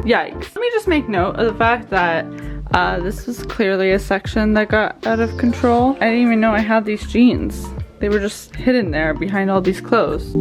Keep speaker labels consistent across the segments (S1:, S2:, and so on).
S1: Yikes. Let me just make note of the fact that this was clearly a section that got out of control. I didn't even know I had these jeans. They were just hidden there behind all these clothes.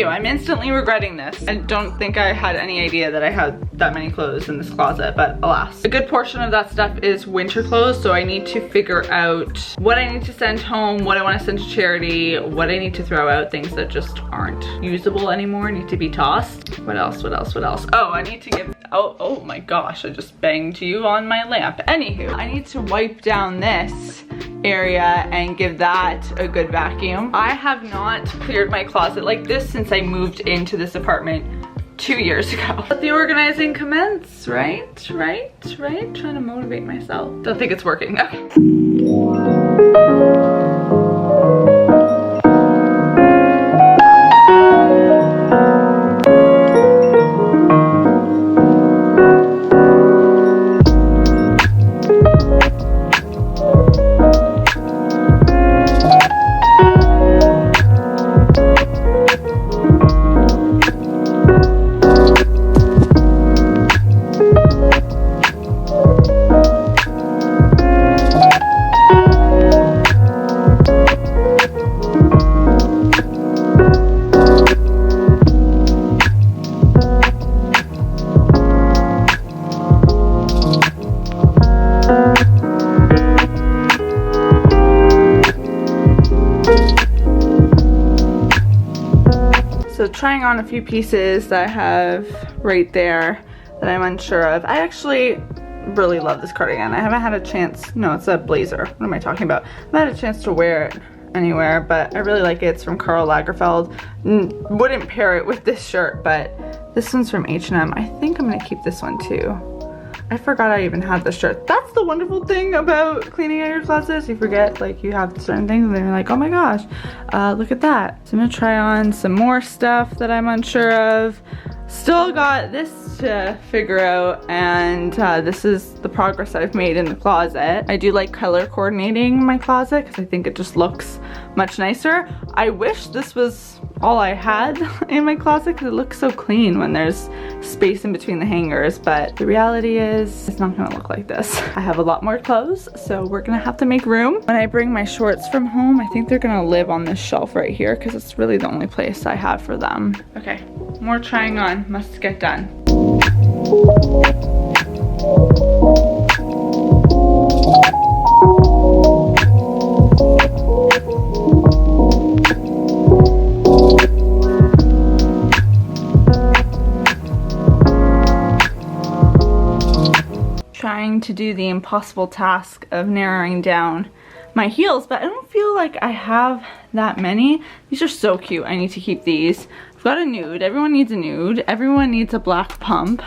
S1: I'm instantly regretting this. I don't think I had any idea that I had that many clothes in this closet, but alas. A good portion of that stuff is winter clothes, so I need to figure out what I need to send home, what I want to send to charity, what I need to throw out, things that just aren't usable anymore, need to be tossed. What else? Oh, I need to give, oh my gosh, I just banged you on my lamp. Anywho, I need to wipe down this area and give that a good vacuum. I have not cleared my closet like this since I moved into this apartment 2 years ago. Let the organizing commence, right? Trying to motivate myself. Don't think it's working. Okay. So trying on a few pieces that I have right there that I'm unsure of. I actually really love this cardigan. I haven't had a chance, no, it's a blazer. What am I talking about? I haven't had a chance to wear it anywhere, but I really like it. It's from Karl Lagerfeld. Wouldn't pair it with this shirt, but this one's from H&M. I think I'm gonna keep this one too. I forgot I even had this shirt. That's the wonderful thing about cleaning out your closets. You forget, like, you have certain things and then you're like, oh my gosh, look at that. So I'm gonna try on some more stuff that I'm unsure of. Still got this to figure out, and this is the progress I've made in the closet. I do like color coordinating my closet because I think it just looks much nicer. I wish this was all I had in my closet because it looks so clean when there's space in between the hangers, but the reality is it's not gonna look like this. I have a lot more clothes, so we're gonna have to make room. When I bring my shorts from home, I think they're gonna live on this shelf right here because it's really the only place I have for them. Okay, more trying on, must get done. Trying to do the impossible task of narrowing down my heels, but I don't feel like I have that many. These are so cute. I need to keep these. I've got a nude. Everyone needs a nude. Everyone needs a black pump.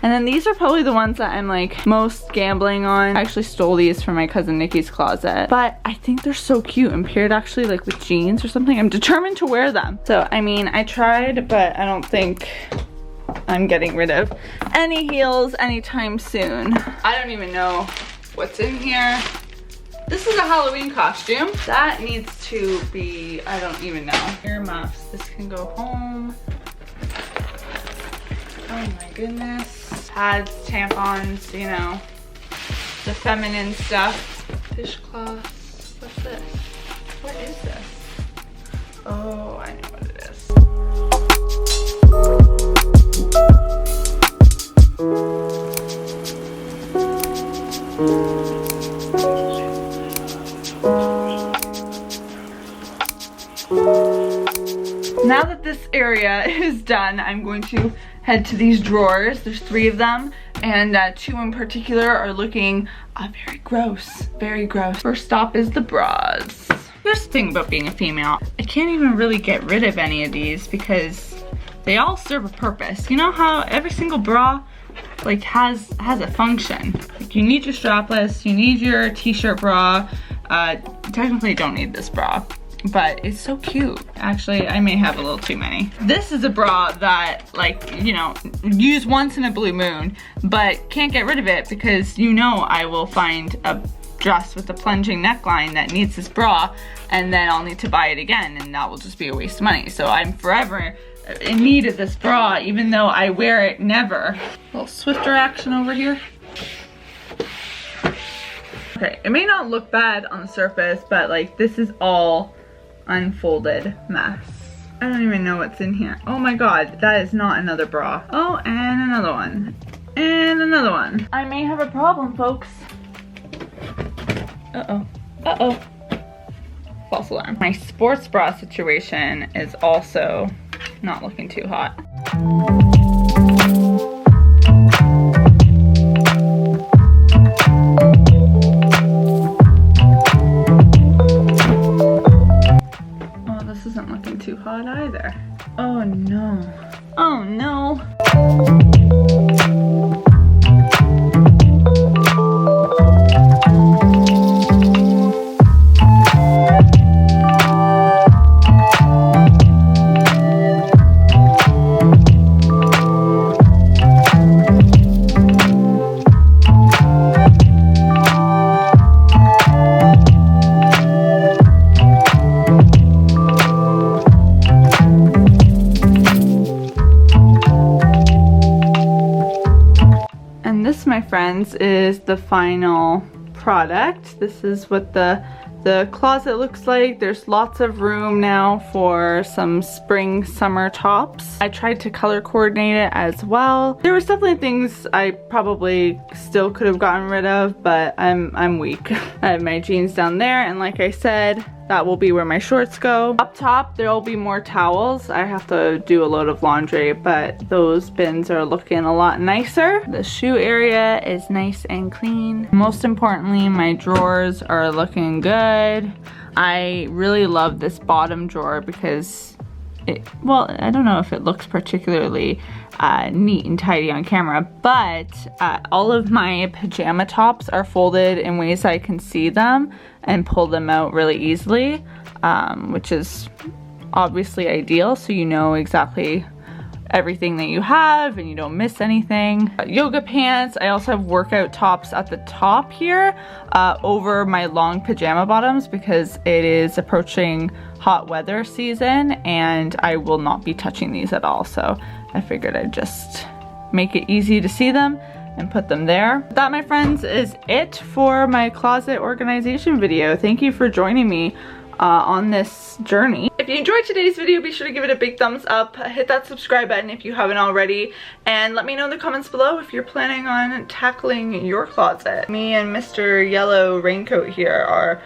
S1: And then these are probably the ones that I'm like most gambling on. I actually stole these from my cousin Nikki's closet, but I think they're so cute and paired actually like with jeans or something. I'm determined to wear them. So I mean, I tried, but I don't think I'm getting rid of any heels anytime soon. I don't even know what's in here. This is a Halloween costume. That needs to be, I don't even know. Earmuffs, this can go home. Oh my goodness. Pads, tampons, you know, the feminine stuff. Dishcloths, what's this? What is this? Oh, I know what it is. Now that this area is done, I'm going to head to these drawers. There's 3 of them, and 2 in particular are looking very gross, very gross. First stop is the bras. Here's the thing about being a female. I can't even really get rid of any of these because they all serve a purpose. You know how every single bra like has a function. Like you need your strapless, you need your t-shirt bra. Technically you don't need this bra. but it's so cute. Actually, I may have a little too many. This is a bra that, like, you know, use once in a blue moon, but can't get rid of it because you know I will find a dress with a plunging neckline that needs this bra, and then I'll need to buy it again, and that will just be a waste of money. So I'm forever in need of this bra, even though I wear it never. A little swifter action over here. Okay, it may not look bad on the surface, but like this is all unfolded mess. I don't even know what's in here. Oh my god, that is not another bra. Oh, and another one. And another one. I may have a problem, folks. Uh-oh. Uh-oh. False alarm. My sports bra situation is also not looking too hot. Oh, this isn't looking too hot either. Oh no. Oh no. My friends, is the final product. This is what the closet looks like. There's lots of room now for some spring summer tops. I tried to color coordinate it as well. There was definitely things I probably still could have gotten rid of, but I'm weak. I have my jeans down there, and like I said, that will be where my shorts go. Up top, there will be more towels. I have to do a load of laundry, but those bins are looking a lot nicer. The shoe area is nice and clean. Most importantly, my drawers are looking good. I really love this bottom drawer because well, I don't know if it looks particularly neat and tidy on camera, but all of my pajama tops are folded in ways I can see them and pull them out really easily, which is obviously ideal, so you know exactly everything that you have and you don't miss anything. Yoga pants. I also have workout tops at the top here over my long pajama bottoms because it is approaching hot weather season and I will not be touching these at all, so I figured I'd just make it easy to see them and put them there. That, my friends, is it for my closet organization video. Thank you for joining me on this journey. If you enjoyed today's video, be sure to give it a big thumbs up, hit that subscribe button if you haven't already, and let me know in the comments below if you're planning on tackling your closet. Me and Mr. Yellow Raincoat here are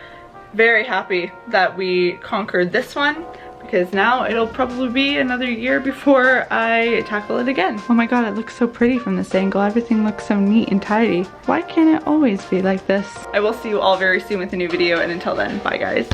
S1: very happy that we conquered this one, because now it'll probably be another year before I tackle it again. Oh my god, it looks so pretty from this angle. Everything looks so neat and tidy. Why can't it always be like this? I will see you all very soon with a new video, and until then, bye guys.